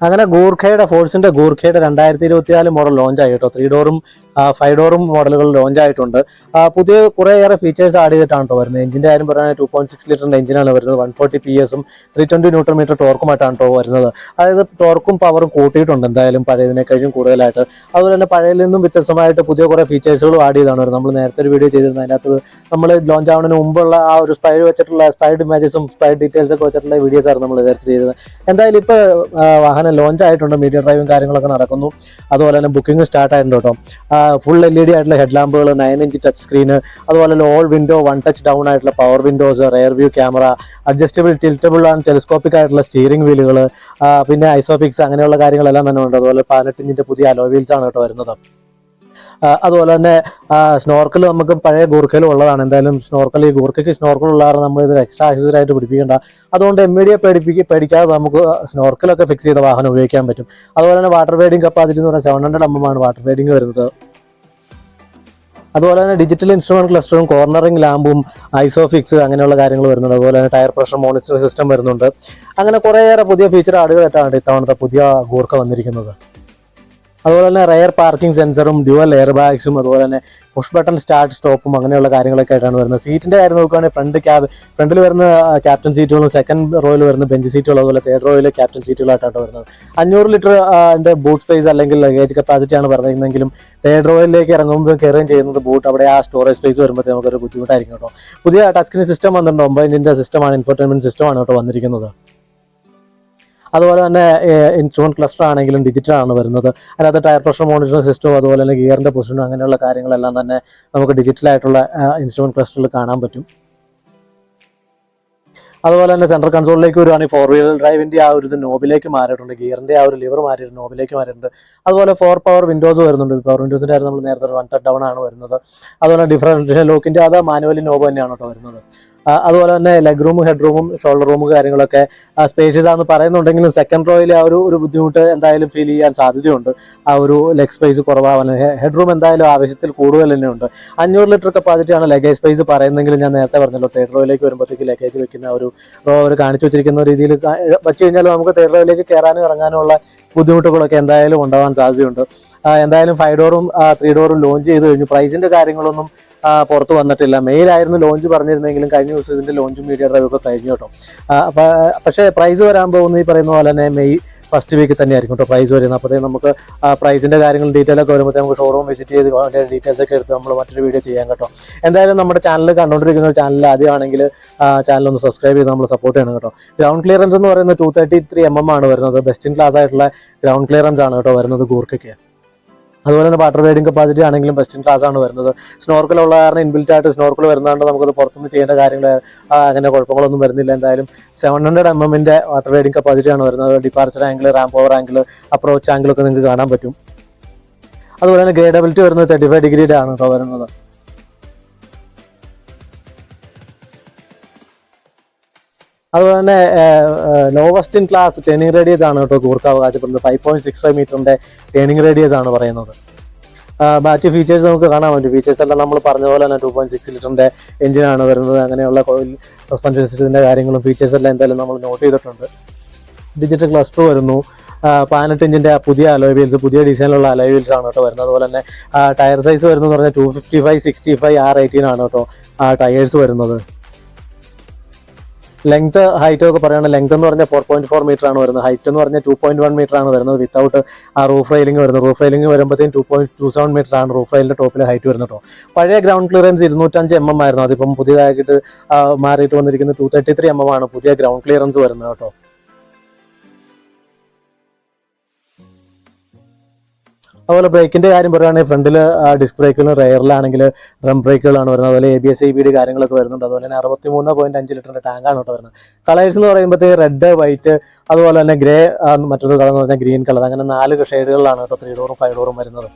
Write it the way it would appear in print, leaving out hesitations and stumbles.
അങ്ങനെ ഫോഴ്സിന്റെ ഗൂർഖയുടെ 2024 model launch ആയി കേട്ടോ. 3 ഡോറും 5 ഡോറും മോഡലുകൾ ലോഞ്ച് ആയിട്ടുണ്ട്. പുതിയ കുറേയേറെ ഫീച്ചേഴ്സ് ആഡ് ചെയ്തിട്ടാണ് കേട്ടോ വരുന്നത്. എഞ്ചിന്റെ കാര്യം പറയുകയാണെങ്കിൽ 2.6 ലിറ്ററിന്റെ എഞ്ചിനാണ് വരുന്നത്. 140 PS ഉം 320 ന്യൂട്ടൺ മീറ്റർ ടോർക്കുമായിട്ടാണ് കേട്ടോ വരുന്നത്. അതായത് ടോർക്കും പവറും കൂട്ടിയിട്ടുണ്ട് എന്തായാലും പഴയതിനേക്കാളും കൂടുതലായിട്ട്. അതുപോലെ തന്നെ പഴയതിൽ നിന്നും വ്യത്യസ്തമായിട്ട് പുതിയ കുറേ ഫീച്ചേഴ്സുകളും ആഡ് ചെയ്താണ് വരുന്നത്. നമ്മൾ നേരത്തെ ഒരു വീഡിയോ ചെയ്തിരുന്നത്, അതിനകത്ത് നമ്മൾ ലോഞ്ച് ആവുന്നതിന് മുമ്പുള്ള ആ ഒരു സ്പൈഡ് ഇമേജസും സ്പൈഡ് ഡീറ്റെയിൽസ് ഒക്കെ വെച്ചിട്ടുള്ള വീഡിയോസ് ആണ് നമ്മൾ നേരത്തെ ചെയ്തത്. എന്തായാലും ഇപ്പോൾ വാഹനം ലോഞ്ച് ആയിട്ടുണ്ട്. മീഡിയ ഡ്രൈവും കാര്യങ്ങളൊക്കെ നടക്കുന്നു. അതുപോലെ തന്നെ ബുക്കിംഗ് സ്റ്റാർട്ട് ആയിട്ടുണ്ട് കേട്ടോ. ഫുൾ LED ആയിട്ടുള്ള ഹെഡ് ലാമ്പുകൾ, 9-inch ടച്ച് സ്ക്രീന്, അതുപോലെ തന്നെ ഓൾ വിൻഡോ 1 ടച്ച് ഡൗൺ ആയിട്ടുള്ള power Windows, rare view camera, adjustable tiltable and telescopic ആയിട്ടുള്ള സ്റ്റിയറിംഗ് വീലുകൾ, പിന്നെ ഐസോഫിക്സ് അങ്ങനെയുള്ള കാര്യങ്ങളെല്ലാം തന്നെ ഉണ്ട്. അതുപോലെ 18 ഇഞ്ചിന്റെ പുതിയ അലോയ് വീൽസ് ആണ് കേട്ടോ വരുന്നത്. അതുപോലെ തന്നെ സ്നോർക്കൽ നമുക്ക് പഴയ ഗൂർഖയിലും ഉള്ളതാണ്. എന്തായാലും ഈ ഗൂർഖയ്ക്ക് സ്നോർക്കൽ ഉള്ള കാരണം നമ്മൾ ഇത് എക്സ്ട്രാ ആക്സസറായിട്ട് പിടിപ്പിക്കേണ്ട. അതുകൊണ്ട് MID പേടിക്കാതെ നമുക്ക് സ്നോർക്കലൊക്കെ ഫിക്സ് ചെയ്ത വാഹനം ഉപയോഗിക്കാൻ പറ്റും. അതുപോലെ തന്നെ വാട്ടർ വെയ്ഡിംഗ് കപ്പാസിറ്റി എന്ന് പറഞ്ഞാൽ 700 mm ആണ് വാട്ടർ വെയ്ഡിംഗ് വരുന്നത്. അതുപോലെ തന്നെ ഡിജിറ്റൽ ഇൻസ്ട്രുമെന്റ് ക്ലസ്റ്ററും കോർണറിംഗ് ലാമ്പും ഐസോഫിക്സ് അങ്ങനെയുള്ള കാര്യങ്ങൾ വരുന്നുണ്ട്. അതുപോലെ തന്നെ ടയർ പ്രഷർ മോണിറ്റർ സിസ്റ്റം വരുന്നുണ്ട്. അങ്ങനെ കുറേയേറെ പുതിയ ഫീച്ചർ ആഡുകളായിട്ടാണ് ഇത്തവണത്തെ പുതിയ ഗൂർഖ വന്നിരിക്കുന്നത്. അതുപോലെ തന്നെ റെയർ പാർക്കിംഗ് സെൻസറും ഡ്യുവൽ എയർ ബാഗ്സും അതുപോലെ തന്നെ പുഷ് ബട്ടൺ സ്റ്റാർട്ട് സ്റ്റോപ്പും അങ്ങനെയുള്ള കാര്യങ്ങളൊക്കെ ആയിട്ടാണ് വരുന്നത്. സീറ്റിന്റെ കാര്യം നോക്കുകയാണെങ്കിൽ ഫ്രണ്ടിൽ വരുന്ന ക്യാപ്റ്റൻ സീറ്റുകളും സെക്കൻഡ് റോയിൽ വരുന്ന ബെഞ്ച് സീറ്റുകളും അതുപോലെ തേർഡ് റോയിൽ ക്യാപ്റ്റൻ സീറ്റുകളായിട്ടാണ് വരുന്നത്. 500 ലിറ്റർ ബൂട്ട് സ്പേസ് അല്ലെങ്കിൽ ലഗേജ് കപ്പാസിറ്റിയാണ് പറഞ്ഞിരുന്നെങ്കിലും തേർഡ് റോയിലേക്ക് ഇറങ്ങുമ്പോൾ കയറുകയും ചെയ്യുന്നത് ബൂട്ട് അവിടെ ആ സ്റ്റോറേജ് സ്പേസ് വരുമ്പോഴത്തേക്ക് നമുക്കൊരു ബുദ്ധിമുട്ടായിരിക്കും കേട്ടോ. പുതിയ ടച്ച് സ്ക്രീൻ സിസ്റ്റം വന്നിട്ടുണ്ട്. 9 ഇഞ്ചിന്റെ സിസ്റ്റമാണ്, ഇൻഫോർടൈൻമെന്റ് സിസ്റ്റമാണ് കേട്ടോ വന്നിരിക്കുന്നത്. അതുപോലെ തന്നെ ഇൻസ്ട്രുമെന്റ് ക്ലസ്റ്റർ ആണെങ്കിലും ഡിജിറ്റൽ ആണ് വരുന്നത്. അതിനകത്ത് ടയർ പ്രഷർ മോണിറ്ററിംഗ് സിസ്റ്റവും അതുപോലെ തന്നെ ഗിയറിന്റെ പൊസിഷനും അങ്ങനെയുള്ള കാര്യങ്ങളെല്ലാം തന്നെ നമുക്ക് ഡിജിറ്റലായിട്ടുള്ള ഇൻസ്ട്രുമെന്റ് ക്ലസ്റ്ററിൽ കാണാൻ പറ്റും. അതുപോലെ തന്നെ സെൻട്രൽ കൺസോളിലേക്ക് വരുവാണെങ്കിൽ 4 വീലർ ഡ്രൈവിന്റെ ആ ഒരു നോബിലേക്ക് മാറിയിട്ടുണ്ട്. ഗിയറിന്റെ ആ ഒരു ലിവർ മാറിയിട്ട് നോബിലേക്ക് മാറിയിട്ടുണ്ട്. അതുപോലെ 4 പവർ വിൻഡോസ് വരുന്നുണ്ട്. പവർ വിൻഡോസിന്റെ കാര്യം നമ്മൾ നേരത്തെ 1 ടച്ച് ഡൗൺ ആണ് വരുന്നത്. അതുപോലെ ഡിഫറൻഷ്യൽ ലോക്കിന്റെ അത് മാനുവലി നോബ് തന്നെയാണ് കേട്ടോ വരുന്നത്. അതുപോലെ തന്നെ ലെഗ് റൂമും ഹെഡ് റൂമും ഷോൾഡർ റൂമും കാര്യങ്ങളൊക്കെ സ്പേഷ്യസ് ആണെന്ന് പറയുന്നുണ്ടെങ്കിലും സെക്കൻഡ് റോയിൽ ആ ഒരു ബുദ്ധിമുട്ട് എന്തായാലും ഫീൽ ചെയ്യാൻ സാധ്യതയുണ്ട്. ആ ഒരു ലെഗ് സ്പേസ് കുറവാണ്. ഹെഡ് റൂം എന്തായാലും ആവശ്യത്തിൽ കൂടുതൽ തന്നെ ഉണ്ട്. 500 ലിറ്റർ കപ്പാസിറ്റിയാണ് ലഗേജ് സ്പേസ് പറയുന്നെങ്കിലും ഞാൻ നേരത്തെ പറഞ്ഞല്ലോ തേർഡ് റോയിലേക്ക് വരുമ്പോഴത്തേക്ക് ലഗേജ് വെക്കുന്ന ഒരു റോ അവർ കാണിച്ചു വെച്ചിരിക്കുന്ന രീതിയിൽ വെച്ച് കഴിഞ്ഞാൽ നമുക്ക് തേർഡ് റോയിലേക്ക് കയറാനും ഇറങ്ങാനുള്ള ബുദ്ധിമുട്ടുകളൊക്കെ എന്തായാലും ഉണ്ടാവാൻ സാധ്യതയുണ്ട്. എന്തായാലും 5 ഡോറും 3 ഡോറും ലോഞ്ച് ചെയ്ത് കഴിഞ്ഞു. പ്രൈസിന്റെ കാര്യങ്ങളൊന്നും പുറത്ത് വന്നിട്ടില്ല. മെയിലായിരുന്നു ലോഞ്ച് പറഞ്ഞിരുന്നെങ്കിലും കഴിഞ്ഞ ദിവസം ഇതിന്റെ ലോഞ്ചും മീഡിയ ഡ്രൈവ് ഒക്കെ കഴിഞ്ഞു കേട്ടോ. പക്ഷേ പ്രൈസ് വരാൻ പോകുന്ന ഈ പറയുന്ന പോലെ തന്നെ മെയ് ഫസ്റ്റ് വീക്ക് തന്നെ ആയിരിക്കും കേട്ടോ പ്രൈസ് വരുന്നത്. അപ്പോഴത്തേക്ക് നമുക്ക് പ്രൈസിന്റെ കാര്യങ്ങളും ഡീറ്റെയിൽ ഒക്കെ വരുമ്പോഴത്തേക്ക് നമുക്ക് ഷോറൂം വിസിറ്റ് ചെയ്ത് അതിന്റെ ഡീറ്റെയിൽസ് ഒക്കെ എടുത്ത് നമ്മൾ മറ്റൊരു വീഡിയോ ചെയ്യാൻ കേട്ടോ. എന്തായാലും നമ്മുടെ ചാനൽ കണ്ടുകൊണ്ടിരിക്കുന്ന ചാനൽ ആദ്യമാണെങ്കിൽ ചാനൽ ഒന്ന് സബ്സ്ക്രൈബ് ചെയ്ത് നമ്മൾ സപ്പോർട്ട് ചെയ്യണം കേട്ടോ. ഗ്രൗണ്ട് ക്ലിയറൻസ് എന്ന് പറയുന്നത് 233 mm ആണ് വരുന്നത്. ബെസ്റ്റ് ഇൻ ക്ലാസ് ആയിട്ടുള്ള ഗ്രൗണ്ട് ക്ലിയറൻസ് ആണ് കേട്ടോ വരുന്നത് ഗൂർഖയ്ക്ക്. അതുപോലെ തന്നെ വാട്ടർ വെയ്ഡിംഗ് കപ്പാസിറ്റി ആണെങ്കിലും ബെസ്റ്റ് ഇൻ ക്ലാസ് ആണ് വരുന്നത്. സ്നോർക്കൽ ഉള്ള കാരണം ഇൻബിൽറ്റ് ആയിട്ട് സ്നോർക്കൽ വരുന്നതുകൊണ്ട് നമുക്കത് പുറത്തുനിന്ന് ചെയ്യേണ്ട കാര്യങ്ങൾ അങ്ങനെ കുഴപ്പങ്ങളൊന്നും വരുന്നില്ല. എന്തായാലും 700 mm വാട്ടർ വെയ്ഡിംഗ് കപ്പാസിറ്റി ആണ് വരുന്നത്. Departure angle, ramp over angle, approach angle ഒക്കെ നിങ്ങൾക്ക് കാണാൻ പറ്റും. അതുപോലെ തന്നെ ഗ്രേഡബിലിറ്റി വരുന്നത് 35 ഡിഗ്രിയുടെ ആണ് കേട്ടോ വരുന്നത്. അതുപോലെ തന്നെ lowest in class turning radius ആണ് കേട്ടോ ഗൂർഖ അവകാശപ്പെടുന്നത്. 5.65 മീറ്ററിന്റെ ടേണിംഗ് റേഡിയസ് ആണ് പറയുന്നത്. ബാക്കി ഫീച്ചേഴ്സ് നമുക്ക് കാണാൻ പറ്റും. ഫീച്ചേഴ്സ് എല്ലാം നമ്മൾ പറഞ്ഞ പോലെ തന്നെ 2.6 ലിറ്ററിന്റെ എഞ്ചിനാണ് വരുന്നത്. അങ്ങനെയുള്ള സസ്പെൻഷൻ സിസ്റ്റത്തിന്റെ കാര്യങ്ങളും ഫീച്ചേഴ്സ് എല്ലാം എന്തായാലും നമ്മൾ നോട്ട് ചെയ്തിട്ടുണ്ട്. ഡിജിറ്റൽ ക്ലസ്റ്റർ വരുന്നു. 18 ഇഞ്ചിന്റെ പുതിയ അലോയ് വീൽസ്, പുതിയ ഡിസൈനിലുള്ള അലോയ് വീൽസ് ആണ് കേട്ടോ വരുന്നത്. അതുപോലെ തന്നെ ടയർ സൈസ് വരുന്നത് പറഞ്ഞാൽ 255, 65, R18 ആണ് കേട്ടോ ടയേഴ്സ് വരുന്നത്. ലെങ്ത് ഹൈറ്റ് ഒക്കെ പറയുകയാണെങ്കിൽ ലെങ്ത് എന്ന് പറഞ്ഞാൽ 4.4 മീറ്റർ ആണ് വരുന്നത്. ഹൈറ്റ് എന്ന് പറഞ്ഞാൽ 2.1 മീറ്റർ ആണ് വരുന്നത് വിത്തൗട്ട് ആ റൂഫ് റെയിലിംഗ് വരുന്നത്. റൂഫ് റെയിലിംഗ് വരുമ്പോഴത്തേക്കും 2.27 മീറ്റർ ആണ് റൂഫ് റെയിലിന്റെ ടോപ്പിൽ ഹൈറ്റ് വരുന്നത് കേട്ടോ. പഴയ ഗ്രൗണ്ട് ക്ലിയറൻസ് 205 mm ആയിരുന്നു. അതിപ്പം പുതിയതായിട്ട് മാറിയിട്ട് വന്നിരിക്കുന്നത് 233 mm ആണ് പുതിയ ഗ്രൗണ്ട് ക്ലിയറൻസ് വരുന്നത് കേട്ടോ. അതുപോലെ ബ്രേക്കിന്റെ കാര്യം പറയുകയാണെങ്കിൽ ഫ്രണ്ടിൽ ഡിസ്ക് ബ്രേക്കുകളും റെയറിലാണെങ്കിൽ ഡ്രം ബ്രേക്കുകളാണ് വരുന്നത്. അതുപോലെ ABS ABD കാര്യങ്ങളൊക്കെ വരുന്നുണ്ട്. അതുപോലെ തന്നെ 63.5 ലിറ്ററിന്റെ ടാങ്കാണ് കേട്ടോ വരുന്നത്. കളേഴ്സ് എന്ന് പറയുമ്പോഴത്തേക്ക് റെഡ്, വൈറ്റ്, അതുപോലെ തന്നെ ഗ്രേ, മറ്റൊരു കളർ എന്ന് പറഞ്ഞാൽ ഗ്രീൻ കളർ, അങ്ങനെ 4 ഷെയ്ഡുകളിലാണ് കേട്ടോ 3 ഡോറും 5 ഡോറും വരുന്നത്.